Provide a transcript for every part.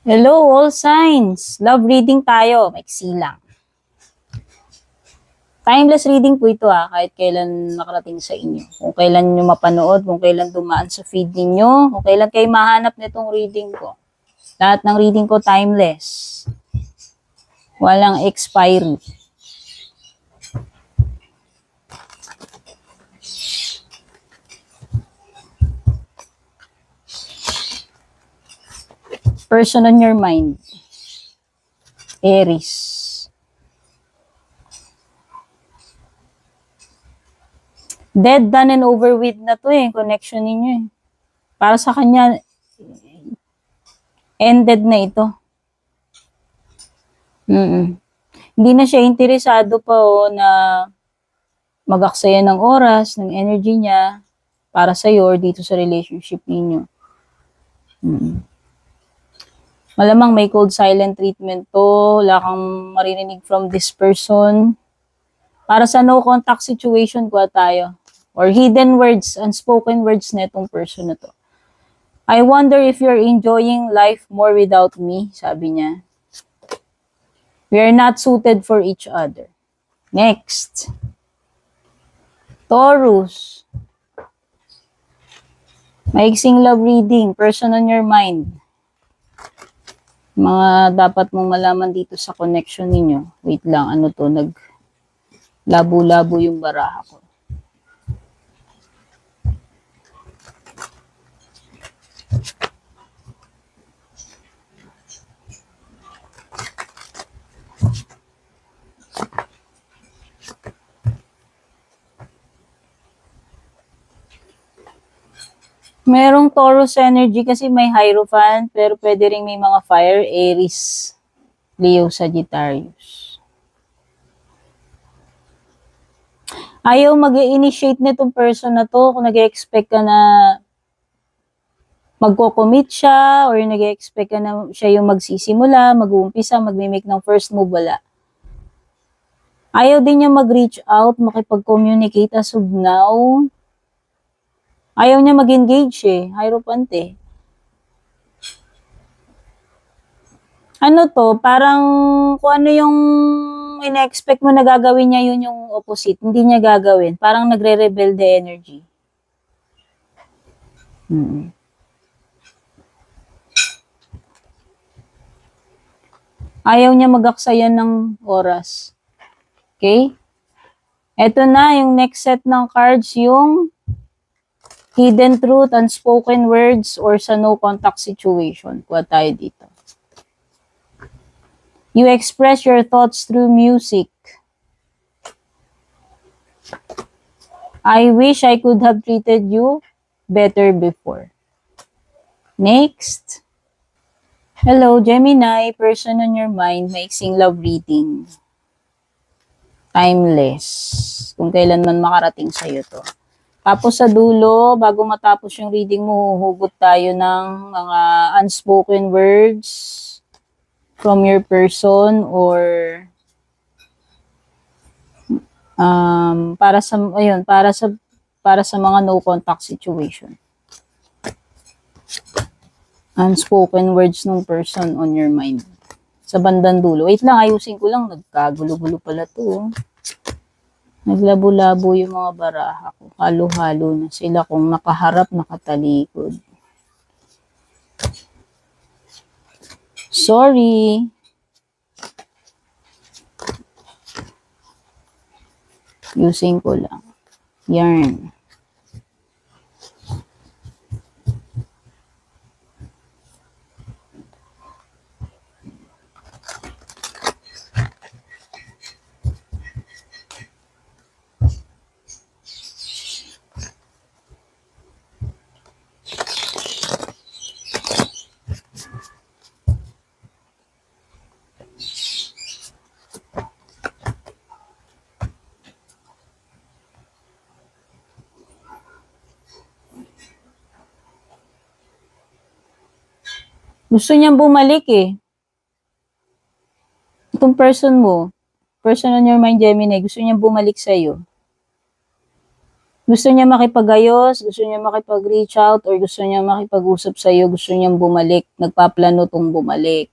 Hello, all signs. Love reading tayo. Maiksi lang. Timeless reading po ito kahit kailan makarating sa inyo. Kung kailan nyo mapanood, kung kailan dumaan sa feed ninyo, kung kailan kayo mahanap nitong reading ko. Lahat ng reading ko timeless. Walang expiry. Person on your mind. Aries. Dead, done, and over with na to connection ninyo Para sa kanya, ended na ito. Hindi na siya interesado pa na mag-aksaya ng oras, ng energy niya para sa iyo or dito sa relationship ninyo. Malamang may cold silent treatment to, wala kang maririnig from this person. Para sa no contact situation ko tayo. Or hidden words, unspoken words na itong person na to. I wonder if you're enjoying life more without me, sabi niya. We are not suited for each other. Next. Taurus. Maiksing love reading, person on your mind. Mga dapat mong malaman dito sa connection ninyo. Wait lang, ano to, labo-labo yung baraha ko. Merong Taurus energy kasi may Hierophant, pero pwede rin may mga fire, Aries, Leo, Sagittarius. Ayaw mag-initiate nitong person na to kung nag-expect ka na magko-commit siya or nag-expect ka na siya yung magsisimula, mag-uumpisa, mag-make ng first move, wala. Ayaw din niya mag-reach out, makipag-communicate as of now. Ayaw niya mag-engage Hierophant Ano to, parang kung ano yung ina-expect mo na gagawin niya, yun yung opposite. Hindi niya gagawin. Parang nagre-rebelde energy. Ayaw niya mag-aksayan ng oras. Okay? Ito na, yung next set ng cards, yung hidden truth, unspoken words, or sa no contact situation. Kuha tayo dito. You express your thoughts through music. I wish I could have treated you better before. Next. Hello, Gemini, person on your mind, maiksing love reading. Timeless. Kung kailan man makarating sa'yo to. Tapos sa dulo, bago matapos yung reading mo, huhugot tayo ng mga unspoken words from your person or para sa mga no contact situation. Unspoken words ng person on your mind. Sa bandang dulo. Wait lang, ayusin ko lang. Nagkagulo-gulo pala to. Naglabo-labo yung mga baraha ko. Halo-halo na sila kung nakaharap, nakatalikod. Sorry. Using ko lang. Yarn. Gusto niyang bumalik Itong person mo, person on your mind, Gemini, gusto niyang bumalik sa'yo. Gusto niya makipagayos, gusto niya makipag-reach out, or gusto niya makipag-usap sa'yo, gusto niyang bumalik, nagpaplano tong bumalik.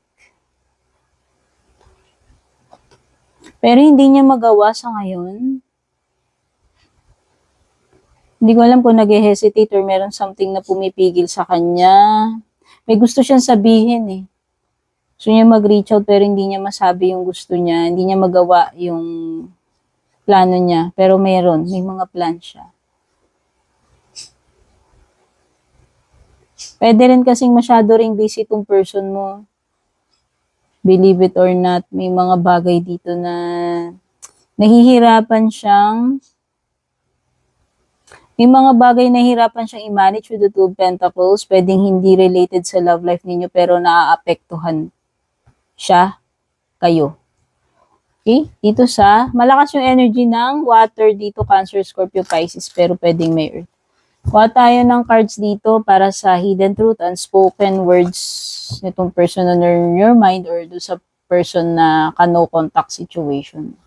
Pero hindi niya magawa sa ngayon. Hindi ko alam kung nag-hesitate or meron something na pumipigil sa kanya. May gusto siyang sabihin eh. Gusto niya mag-reach out pero hindi niya masabi yung gusto niya. Hindi niya magawa yung plano niya. Pero may mga plan siya. Pwede rin kasing masyado ring busy itong person mo. Believe it or not, may mga bagay dito na nahihirapan siyang i-manage with the Two of Pentacles. Pwedeng hindi related sa love life ninyo pero naaapektuhan siya, kayo. Okay? Dito malakas yung energy ng water dito, Cancer, Scorpio, Pisces, pero pwedeng may earth. Kuha tayo ng cards dito para sa hidden truth, unspoken words nitong person on your mind or do sa person na no contact situation.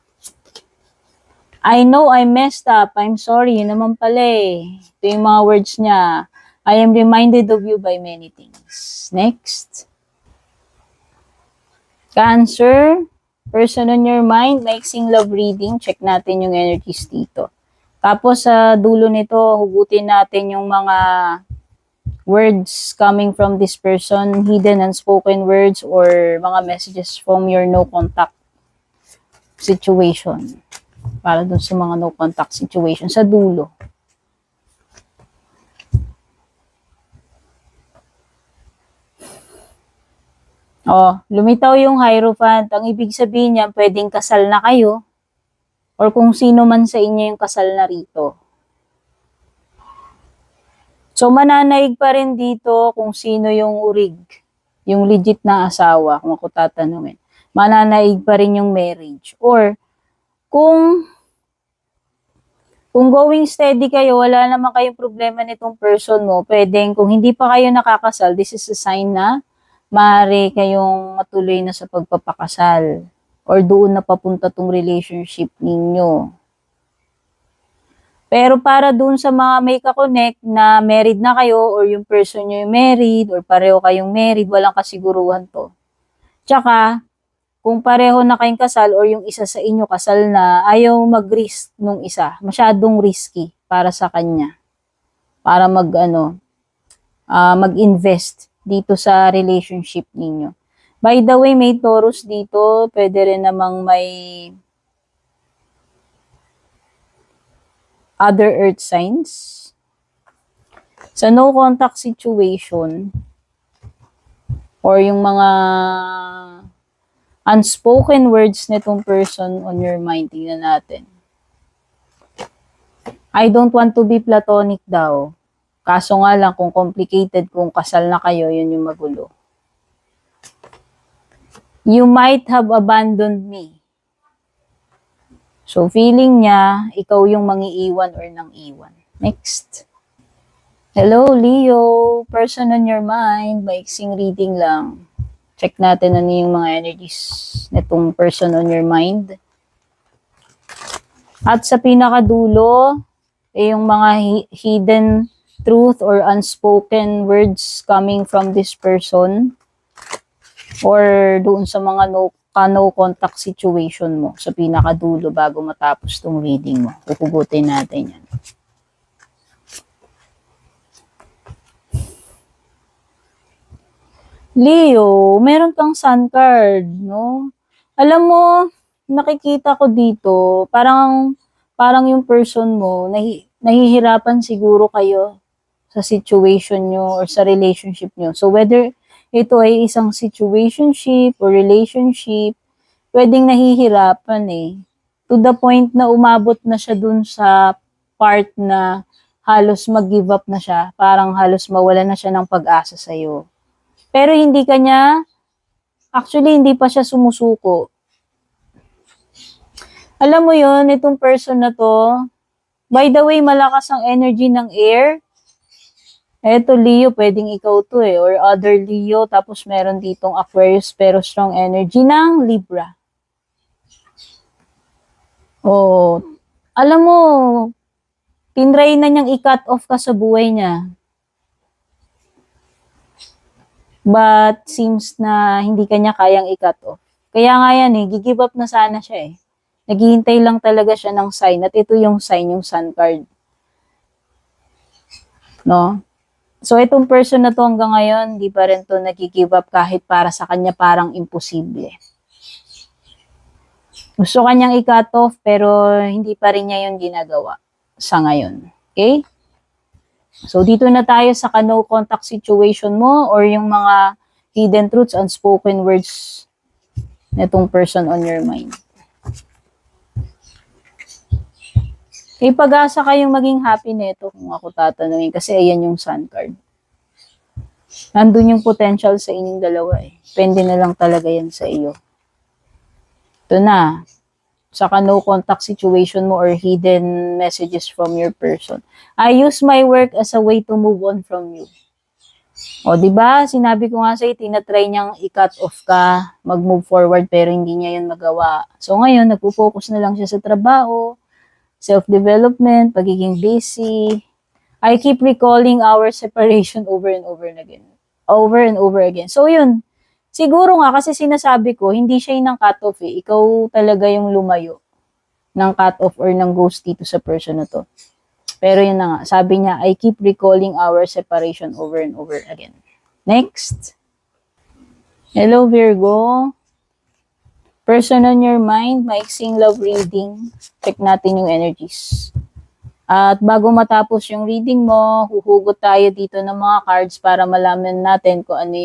I know I messed up. I'm sorry. Yun naman pala eh. Ito yung mga words niya. I am reminded of you by many things. Next. Cancer, person on your mind, mixing love reading. Check natin yung energies dito. Tapos sa dulo nito, hugutin natin yung mga words coming from this person, hidden unspoken words or mga messages from your no contact situation. Para dun sa mga no contact situation sa dulo. Lumitaw yung Hierophant. Ang ibig sabihin niya, pwedeng kasal na kayo or kung sino man sa inyo yung kasal na rito. So, mananaig pa rin dito kung sino yung urig, yung legit na asawa, kung ako tatanungin. Mananaig pa rin yung marriage. Or, kung going steady kayo, wala naman kayong problema nitong person mo, pwedeng, kung hindi pa kayo nakakasal, this is a sign na maaari kayong matuloy na sa pagpapakasal. Or doon na papunta tong relationship ninyo. Pero para doon sa mga may kakonect na married na kayo or yung person nyo yung married or pareho kayong married, walang kasiguruhan to. Tsaka, kung pareho na kayong kasal or yung isa sa inyo kasal na, ayaw mag-risk nung isa. Masyadong risky para sa kanya. Para mag-invest dito sa relationship ninyo. By the way, may Taurus dito. Pwede rin namang may other earth signs. Sa no contact situation or yung mga unspoken words nitong person on your mind, tingnan natin. I don't want to be platonic daw. Kaso nga lang, kung complicated, kung kasal na kayo, yun yung magulo. You might have abandoned me. So, feeling niya, ikaw yung mangiiwan or nang iwan. Next. Hello, Leo. Person on your mind. Maiksing reading lang. Check natin ano yung mga energies nitong person on your mind. At sa pinakadulo, yung mga hidden truth or unspoken words coming from this person or doon sa mga no contact situation mo sa pinakadulo bago matapos tong reading mo. Pupugutin natin yan. Leo, meron kang sun card, no? Alam mo, nakikita ko dito, parang yung person mo, nahihirapan siguro kayo sa situation nyo or sa relationship nyo. So, whether ito ay isang situationship or relationship, pwedeng nahihirapan eh. To the point na umabot na siya dun sa part na halos mag-give up na siya. Parang halos mawala na siya ng pag-asa sa'yo. Pero hindi hindi pa siya sumusuko. Alam mo yon, itong person na to, by the way, malakas ang energy ng air. Eto, Leo, pwedeng ikaw to eh, or other Leo, tapos meron ditong Aquarius, pero strong energy ng Libra. Alam mo, tinry na niyang i-cut off ka sa buhay niya. But seems na hindi kanya kayang i-cut off. Kaya nga yan give up na sana siya Naghihintay lang talaga siya ng sign. At ito yung sign, yung sun card. No? So, itong person na to hanggang ngayon, di pa rin to nag-give up kahit para sa kanya parang imposible. Gusto kanyang i-cut off, pero hindi pa rin niya yun ginagawa sa ngayon. Okay? So, dito na tayo sa no contact situation mo or yung mga hidden truths, unspoken words nitong person on your mind. May pag-asa kayong maging happy nito kung ako tatanungin kasi ayan yung sun card. Nandun yung potential sa inyong dalawa Depende na lang talaga yan sa iyo. Ito na. Saka no contact situation mo or hidden messages from your person. I use my work as a way to move on from you. O, diba? Sinabi ko nga sa'yo, tinatry niyang i-cut off ka, mag-move forward, pero hindi niya yun magawa. So, ngayon, nagpo-focus na lang siya sa trabaho, self-development, pagiging busy. I keep recalling our separation over and over again. Over and over again. So, yun. Siguro nga, kasi sinasabi ko, hindi siya yung cut-off Ikaw talaga yung lumayo ng cut-off or ng ghost dito sa person na to. Pero yun na nga, sabi niya, I keep recalling our separation over and over again. Next. Hello, Virgo. Person on your mind, maiksing love reading. Check natin yung energies. At bago matapos yung reading mo, huhugot tayo dito ng mga cards para malaman natin kung ano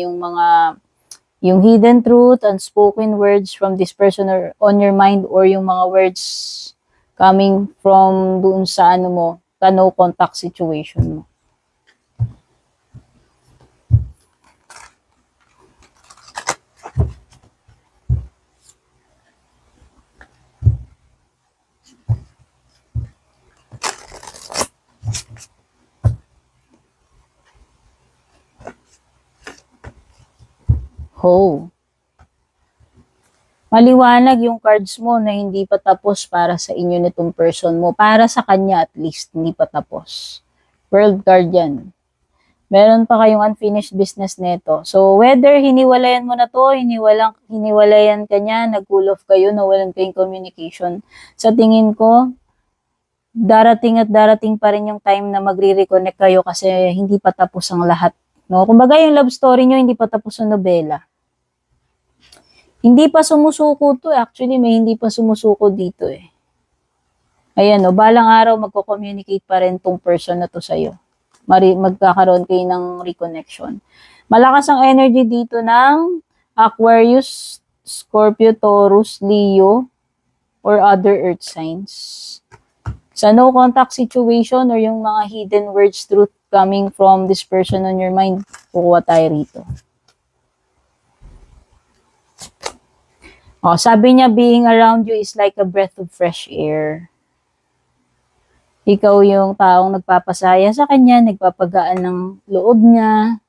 yung hidden truth, unspoken words from this person or on your mind or yung mga words coming from doon sa no contact situation mo. Maliwanag yung cards mo na hindi pa tapos para sa inyo nitong person mo. Para sa kanya at least, hindi pa tapos. World card yan. Meron pa kayong unfinished business nito. So, whether hiniwalayan mo na to, hiniwalayan ka niya, nag-cool off kayo, nawalan kayong communication. Sa tingin ko, darating at darating pa rin yung time na magre-reconnect kayo kasi hindi pa tapos ang lahat. No? Kumbaga yung love story nyo, hindi pa tapos ang nobela. Hindi pa sumusuko to. Actually, may hindi pa sumusuko dito Ayan balang araw magko-communicate pa rin tong person na to sa'yo. Magkakaroon kayo ng reconnection. Malakas ang energy dito ng Aquarius, Scorpio, Taurus, Leo, or other earth signs. Sa no contact situation or yung mga hidden words, truth coming from this person on your mind, kukuha tayo rito. Sabi niya, being around you is like a breath of fresh air. Ikaw yung taong nagpapasaya sa kanya, nagpapagaan ng loob niya.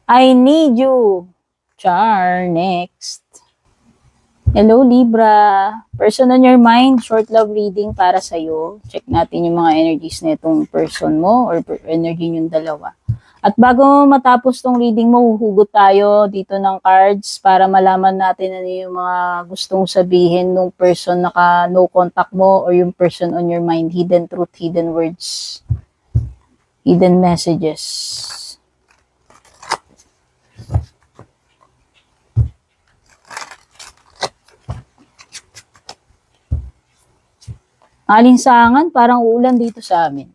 I need you. Char, next. Hello, Libra. Person on your mind, short love reading para sa'yo. Check natin yung mga energies na itong person mo or energy yung dalawa. At bago matapos tong reading mo, huhugot tayo dito ng cards para malaman natin ano yung mga gustong sabihin ng person na no contact mo or yung person on your mind. Hidden truth, hidden words, hidden messages. Alinsangan, parang uulan dito sa amin.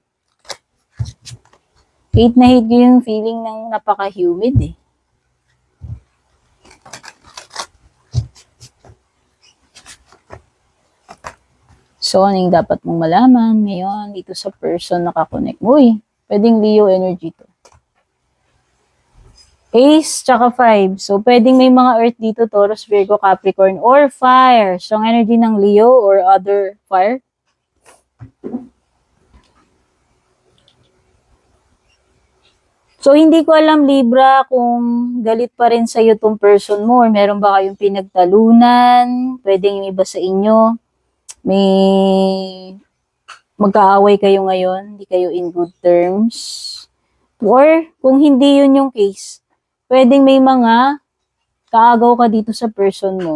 Hate na hate ko yung feeling ng napaka-humid So, anong dapat mong malaman ngayon dito sa person na kakonect mo? Pwedeng Leo energy to. Ace, tsaka 5. So, pwedeng may mga earth dito, Taurus, Virgo, Capricorn, or fire. Strong energy ng Leo or other fire. So, hindi ko alam, Libra, kung galit pa rin sa'yo tong person mo or meron ba kayong pinagtalunan, pwedeng yung iba sa inyo, may magkaaway kayo ngayon, hindi kayo in good terms. Or kung hindi yun yung case, pwedeng may mga kaagaw ka dito sa person mo.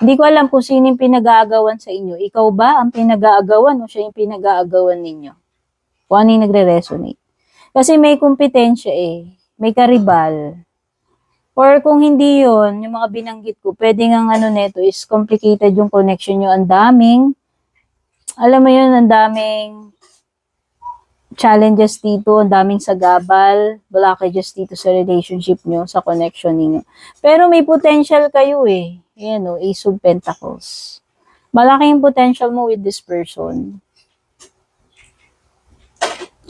Hindi ko alam kung sino yung pinag-aagawan sa inyo. Ikaw ba ang pinag-aagawan o siya yung pinag-aagawan ninyo? Kung ano yung nagre-resonate. Kasi may kompetensya eh. May karibal. Or kung hindi yun, yung mga binanggit ko, pwedeng ang ano neto is complicated yung connection nyo. Ang daming, alam mo yun, ang daming challenges dito, ang daming sagabal, blockages dito sa relationship nyo, sa connection niyo. Pero may potential kayo eh. Ayan o, Ace of Pentacles. Malaki yung potential mo with this person.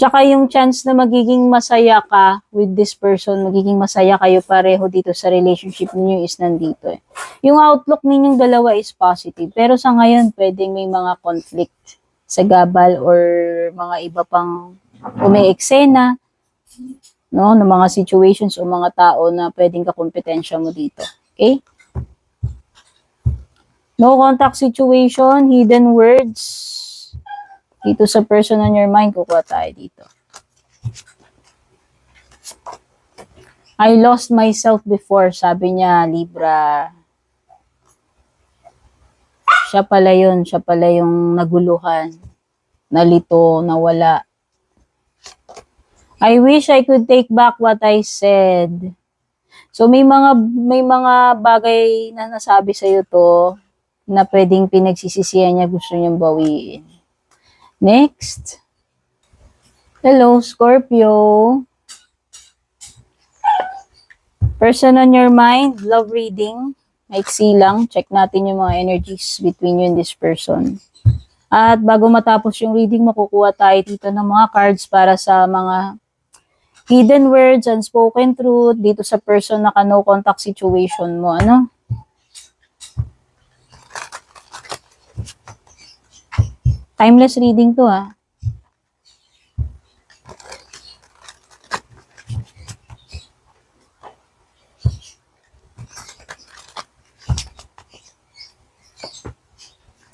Tsaka yung chance na magiging masaya ka with this person, magiging masaya kayo pareho dito sa relationship niyo is nandito eh. Yung outlook ninyong dalawa is positive. Pero sa ngayon, pwedeng may mga conflict sa gabal or mga iba pang umi-eksena, no, ng mga situations o mga tao na pwedeng kakompetensya mo dito. Okay? No contact situation, hidden words. Dito sa person on your mind, kukuha tayo dito. I lost myself before, sabi niya, Libra. Siya pala yun, siya pala yung naguluhan, nalito, nawala. I wish I could take back what I said. So may mga bagay na nasabi sa iyo to na pwedeng pinagsisisihan niya, gusto niyang bawiin. Next. Hello, Scorpio. Person on your mind, love reading. Maiksi lang, check natin yung mga energies between you and this person. At bago matapos yung reading, makukuha tayo dito ng mga cards para sa mga hidden words, unspoken truth, dito sa person na no contact situation mo, ano? Timeless reading to, ha?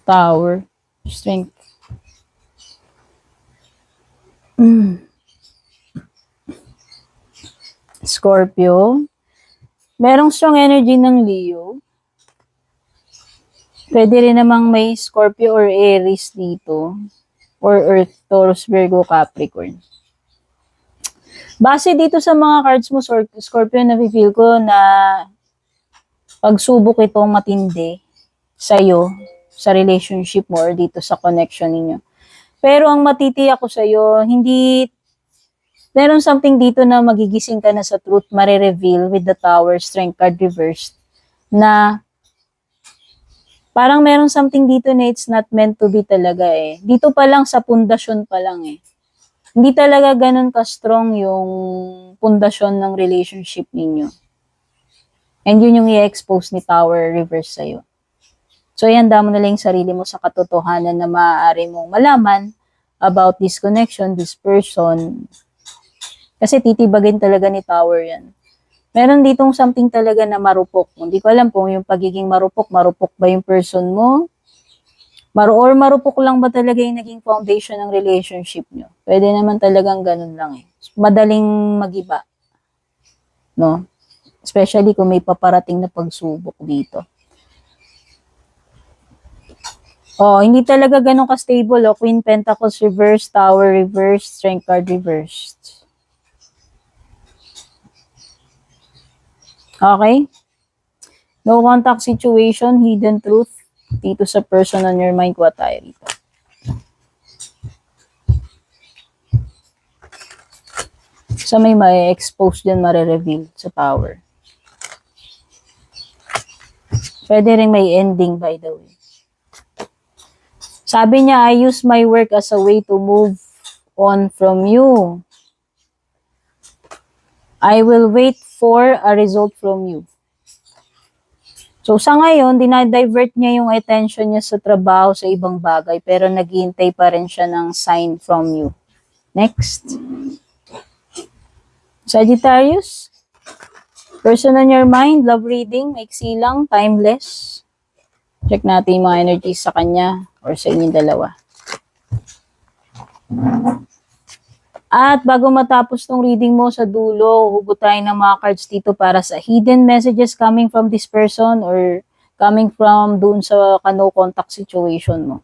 Tower, strength. Scorpio. Merong strong energy ng Leo. Pwede rin namang may Scorpio or Aries dito. Or Earth, Taurus, Virgo, Capricorn. Base dito sa mga cards mo, Scorpio, na-feel ko na pagsubok itong matindi sa'yo, sa relationship mo or dito sa connection ninyo. Pero ang matitiyak ko sa'yo, hindi, meron something dito na magigising ka na sa truth, mare-reveal with the Tower, Strength card reversed, na parang meron something dito na it's not meant to be talaga eh. Dito pa lang sa pundasyon pa lang eh. Hindi talaga ganun ka-strong yung pundasyon ng relationship ninyo. And yun yung i-expose ni Tower reverse sa'yo. So, ihanda mo na lang yung sarili mo sa katotohanan na maaari mong malaman about this connection, this person. Kasi titibagin talaga ni Tower yan. Meron ditong something talaga na marupok. Hindi ko alam kung yung pagiging marupok ba yung person mo? Or marupok lang ba talaga yung naging foundation ng relationship nyo? Pwede naman talagang ganun lang eh. Madaling magiba. No? Especially kung may paparating na pagsubok dito. Oh, hindi talaga ganun ka-stable. Oh. Queen Pentacles reversed, Tower reversed, Strength card reversed. Okay? No contact situation, hidden truth. Dito sa person on your mind, kuha tayo rito. So may ma-expose dyan, mare-reveal sa Tower. Pwede rin may ending, by the way. Sabi niya, I use my work as a way to move on from you. I will wait for a result from you. So sa ngayon, dinadivert niya yung attention niya sa trabaho, sa ibang bagay, pero naghihintay pa rin siya ng sign from you. Next. Sagittarius. Person on your mind, love reading, maiksi lang, timeless. Check natin yung mga energies sa kanya or sa inyong dalawa. At bago matapos tong reading mo sa dulo, hugot tayo ng mga cards dito para sa hidden messages coming from this person or coming from dun sa no contact situation mo.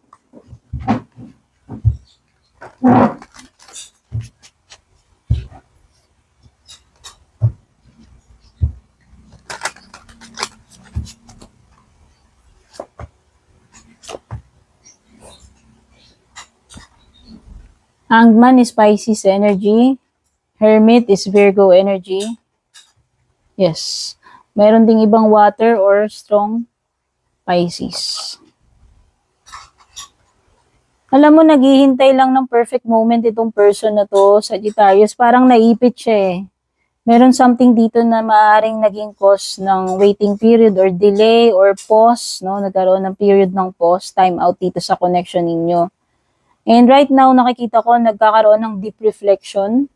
Hangman is Pisces energy. Hermit is Virgo energy. Yes. Meron ding ibang water or strong Pisces. Alam mo, naghihintay lang ng perfect moment itong person na to, Sagittarius. Parang naipit siya eh. Meron something dito na maaaring naging cause ng waiting period or delay or pause, no? Nagkaroon ng period ng pause, time out dito sa connection ninyo. And right now, nakikita ko, nagkakaroon ng deep reflection,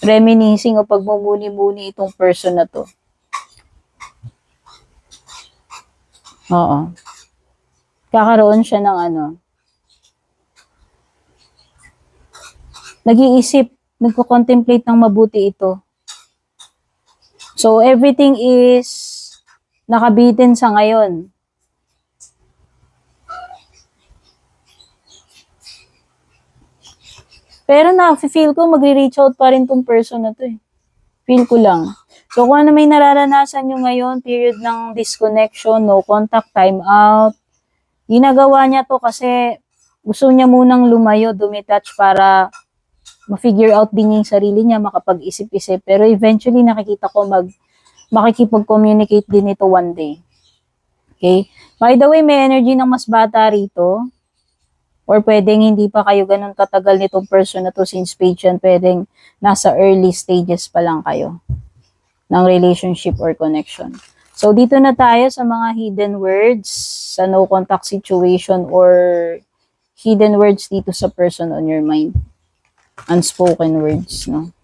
reminiscing o pagmumuni-muni itong person na to. Oo. Kakaroon siya ng nag-iisip, nagko-contemplate ng mabuti ito. So, everything is nakabitin sa ngayon. Pero na-feel ko, magre-reach out pa rin tong person na to eh. Feel ko lang. So, kung ano may nararanasan nyo ngayon, period ng disconnection, no contact, time out, ginagawa niya to kasi gusto niya munang lumayo, dumitouch para ma-figure out din yung sarili niya, makapag-isip-isip. Pero eventually, nakikita ko makikipag-communicate din ito one day. Okay? By the way, may energy ng mas bata rito. Or pwedeng hindi pa kayo ganun katagal nitong person na to since page yan. Pwedeng nasa early stages pa lang kayo ng relationship or connection. So, dito na tayo sa mga hidden words sa no contact situation or hidden words dito sa person on your mind. Unspoken words, no?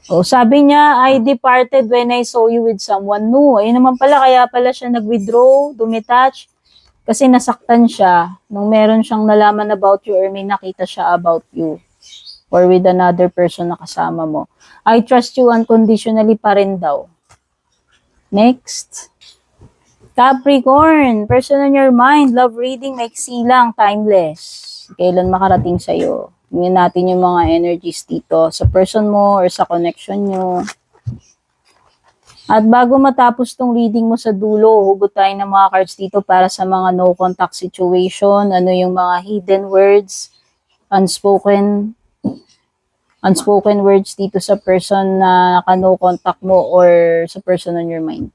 O, sabi niya, I departed when I saw you with someone new. Ayun naman pala, kaya pala siya nag-withdraw, dumitouch. Kasi nasaktan siya nung meron siyang nalaman about you or may nakita siya about you or with another person na kasama mo. I trust you unconditionally pa rin daw. Next. Capricorn, person on your mind, love reading, maiksi lang, timeless. Kailan makarating sa'yo. Tingnan natin yung mga energies dito sa person mo or sa connection nyo. At bago matapos tong reading mo sa dulo, hugot tayo ng mga cards dito para sa mga no contact situation, ano yung mga hidden words, unspoken words dito sa person na naka-no contact mo or sa person on your mind.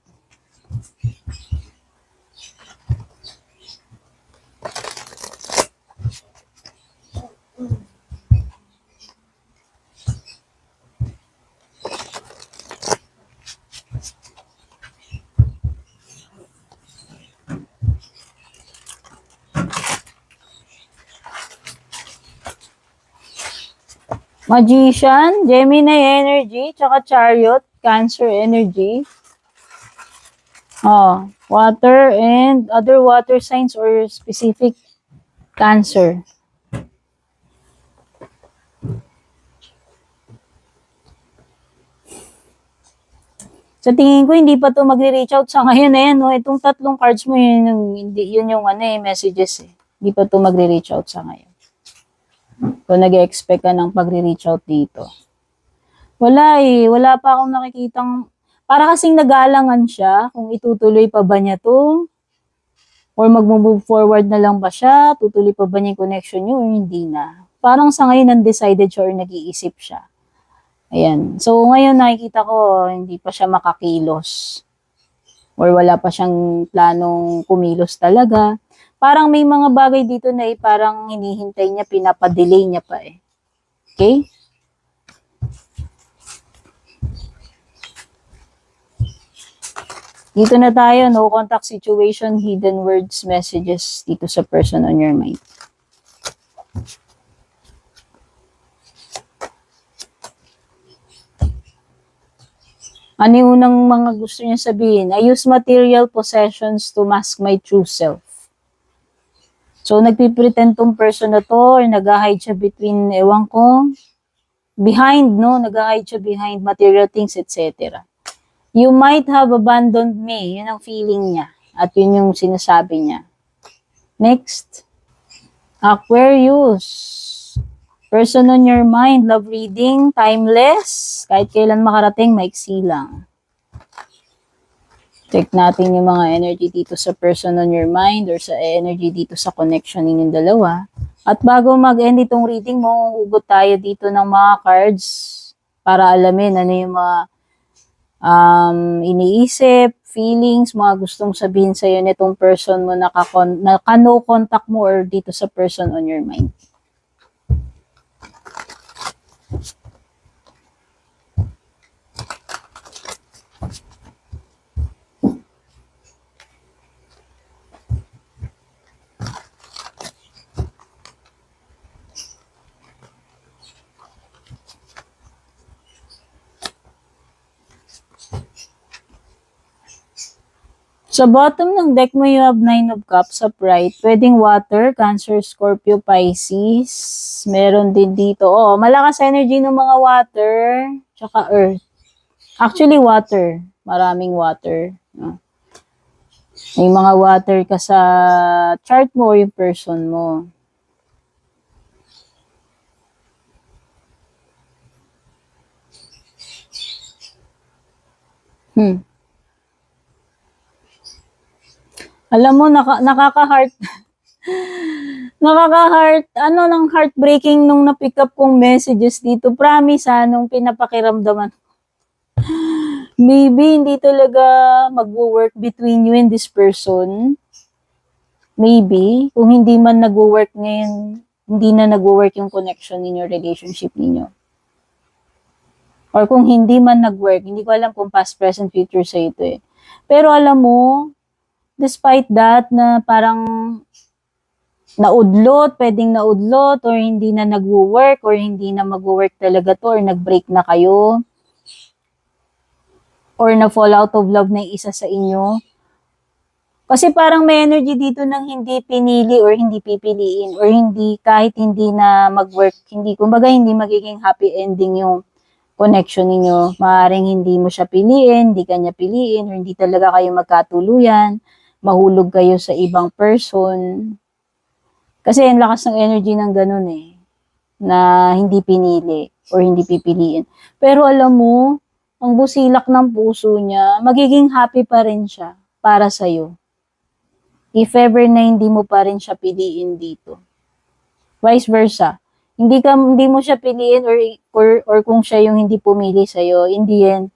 Magician, Gemini energy, tsaka Chariot, Cancer energy. Water and other water signs or specific Cancer. Sa tingin ko, hindi pa to magre-reach out sa ngayon eh, no? Itong tatlong cards mo, yun yung messages eh. Hindi pa to magre-reach out sa ngayon. So, nag-expect ka ng pagre-reach out dito. Wala eh. Wala pa akong nakikitang, para kasing nag-aalangan siya kung itutuloy pa ba niya to or mag-move forward na lang ba siya, tutuloy pa ba niya yung connection niyo or hindi na. Parang sa ngayon, undecided siya or nag-iisip siya. Ayan. So, ngayon nakikita ko, hindi pa siya makakilos or wala pa siyang planong kumilos talaga. Parang may mga bagay dito na parang hinihintay niya, pinapadelay niya pa eh. Okay? Dito na tayo, no contact situation, hidden words, messages dito sa person on your mind. Ano yung unang mga gusto niya sabihin? I use material possessions to mask my true self. So, nagpipretend tong person na to or nag-hide siya between, ewan ko, behind, no? Nag-hide siya behind material things, etc. You might have abandoned me. Yun ang feeling niya. At yun yung sinasabi niya. Next. Aquarius. Person on your mind, love reading, timeless. Kahit kailan makarating, maiksi lang. Check natin yung mga energy dito sa person on your mind or sa energy dito sa connection ninyong dalawa. At bago mag-end itong reading mo, hugot tayo dito ng mga cards para alamin ano yung mga iniisip, feelings, mga gustong sabihin sa'yo nitong person mo na no contact mo or dito sa person on your mind. Sa bottom ng deck mo, you have 9 of Cups upright. Pwedeng water, Cancer, Scorpio, Pisces. Meron din dito. Oh, malakas energy ng mga water, tsaka earth. Actually, water. Maraming water. May mga water ka sa chart mo or yung person mo. Alam mo, nakaka-heart, nakaka-heart, ng heartbreaking nung na-pick up kong messages dito. Promise nung pinapakiramdaman. Maybe hindi talaga mag-work between you and this person. Maybe. Kung hindi man nag-work ngayon, hindi na nag-work yung connection in your relationship ninyo. Or kung hindi man nag-work, hindi ko alam kung past, present, future sa ito eh. Pero alam mo, despite that, na parang pwedeng naudlot, or hindi na nag-work, or hindi na mag-work talaga to, or nag-break na kayo, or na-fall out of love na isa sa inyo. Kasi parang may energy dito ng hindi pinili or hindi pipiliin, or hindi, kahit hindi na mag-work, kumbaga hindi magiging happy ending yung connection ninyo. Maaaring hindi mo siya piliin, hindi kanya piliin, or hindi talaga kayo magkatuluyan, mahulog kayo sa ibang person. Kasi ang lakas ng energy ng ganun eh, na hindi pinili or hindi pipiliin. Pero alam mo, ang busilak ng puso niya, magiging happy pa rin siya para sa'yo. If ever na hindi mo pa rin siya piliin dito. Vice versa. Hindi mo siya piliin or kung siya yung hindi pumili sa'yo, in the end,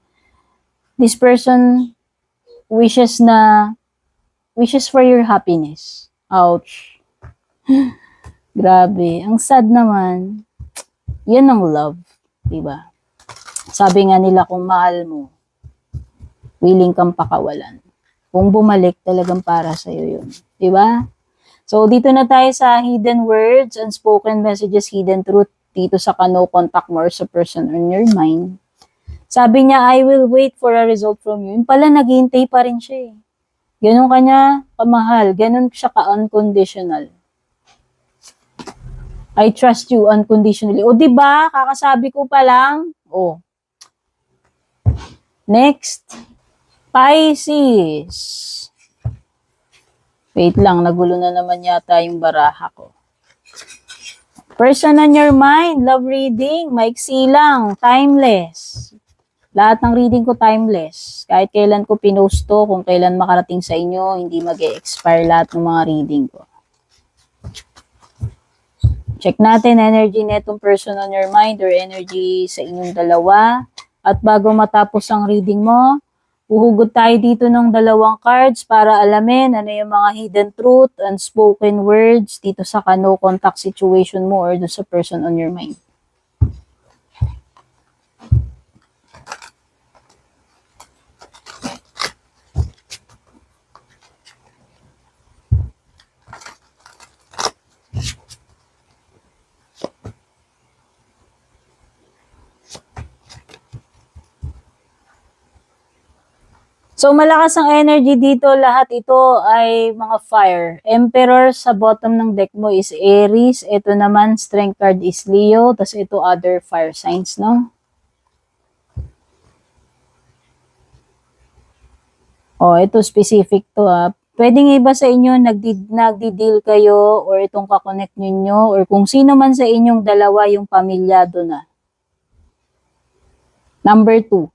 this person wishes for your happiness. Ouch. Grabe. Ang sad naman. Yan ang love. Diba? Sabi nga nila, kung mahal mo, willing kang pakawalan. Kung bumalik, talagang para sa'yo yun. Diba? So, dito na tayo sa hidden words, unspoken messages, hidden truth, dito sa no contact more sa person on your mind. Sabi niya, I will wait for a result from you. Yung pala, naghihintay pa rin siya eh. Ganun kanya kamahal, ganun siya ka-unconditional. I trust you unconditionally. O, diba? Kakasabi ko pa lang. O. Next. Pisces. Wait lang, nagulo na naman yata yung baraha ko. Person on your mind, love reading, maiksi lang, timeless. Lahat ng reading ko timeless. Kahit kailan ko pinost to, kung kailan makarating sa inyo, hindi mag-e-expire lahat ng mga reading ko. Check natin energy netong person on your mind or energy sa inyong dalawa. At bago matapos ang reading mo, uhugot tayo dito ng 2 cards para alamin ano yung mga hidden truth, unspoken words dito sa no contact situation mo or sa person on your mind. So, malakas ang energy dito. Lahat ito ay mga fire. Emperor sa bottom ng deck mo is Aries. Ito naman, strength card is Leo. Tapos ito, other fire signs, no? Oh, ito specific to ha. Pwedeng iba sa inyo nagdi-deal kayo or itong kakonect ninyo or kung sino man sa inyong dalawa yung pamilyado na. Number 2.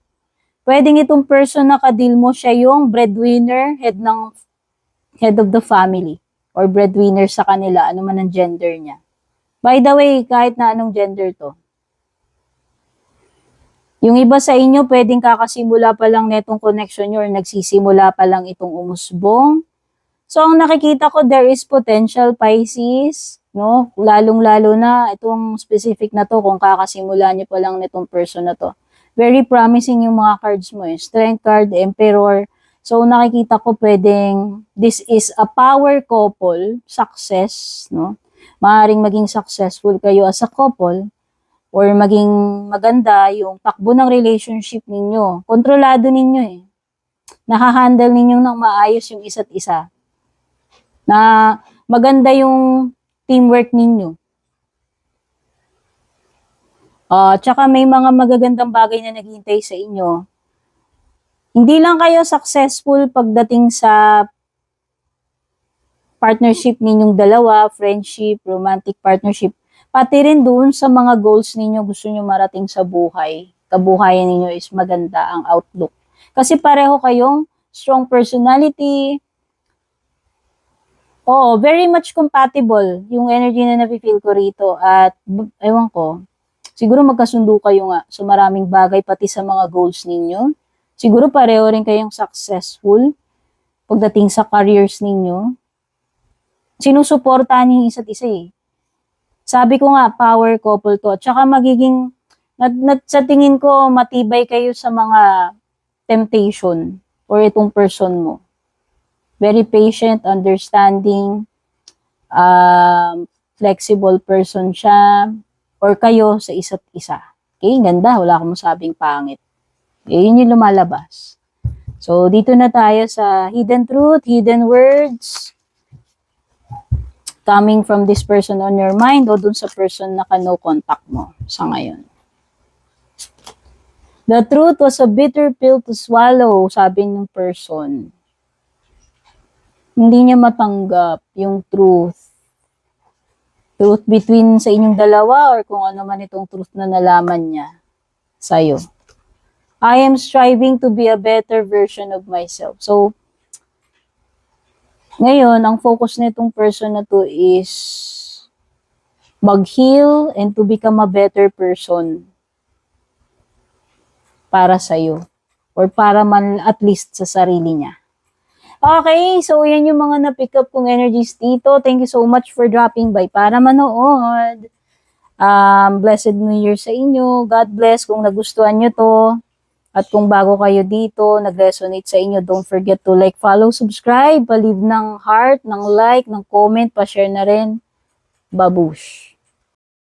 Pwedeng itong person na ka-deal mo siya yung breadwinner, head of the family or breadwinner sa kanila, ano man ang gender niya. By the way, kahit na anong gender to. Yung iba sa inyo, pwedeng kakasimula pa lang netong connection nyo or nagsisimula pa lang itong umusbong. So, ang nakikita ko, there is potential Pisces, no? Lalong-lalo na, itong specific na to, kung kakasimula nyo pa lang netong person na to. Very promising yung mga cards mo eh. Strength card, Emperor. So, nakikita ko pwedeng, this is a power couple, success, no? Maaaring maging successful kayo as a couple, or maging maganda yung takbo ng relationship ninyo. Kontrolado ninyo eh. Nakahandle ninyo ng maayos yung isa't isa. Na maganda yung teamwork ninyo. Tsaka may mga magagandang bagay na naghihintay sa inyo. Hindi lang kayo successful pagdating sa partnership ninyong dalawa, friendship, romantic partnership, pati rin doon sa mga goals ninyo gusto nyo marating sa buhay. Kabuhayan ninyo is maganda ang outlook. Kasi pareho kayong strong personality. Oo, very much compatible yung energy na nafe-feel ko rito. At ewan ko, siguro magkasundo kayo nga sa maraming bagay pati sa mga goals ninyo. Siguro pareho rin kayong successful pagdating sa careers ninyo. Sinusuportahan niyo yung isa't isa eh. Sabi ko nga, power couple to. Tsaka magiging, sa tingin ko, matibay kayo sa mga temptation or itong person mo. Very patient, understanding, flexible person siya, or kayo sa isa't isa. Okay, ganda. Wala akong masabing pangit. Okay, yun yung lumalabas. So, dito na tayo sa hidden truth, hidden words, coming from this person on your mind o dun sa person na ka-no contact mo sa ngayon. The truth was a bitter pill to swallow, sabi ng person. Hindi niya matanggap yung truth. Truth between sa inyong dalawa or kung ano man itong truth na nalaman niya sa'yo. I am striving to be a better version of myself. So, ngayon, ang focus nitong person na to is mag-heal and to become a better person para sa'yo. Or para man at least sa sarili niya. Okay, so yan yung mga na-pick up kong energies dito. Thank you so much for dropping by para manood. Blessed New Year sa inyo. God bless kung nagustuhan nyo to. At kung bago kayo dito, nag-resonate sa inyo, don't forget to like, follow, subscribe, pa-leave ng heart, ng like, ng comment, pa-share na rin. Babush!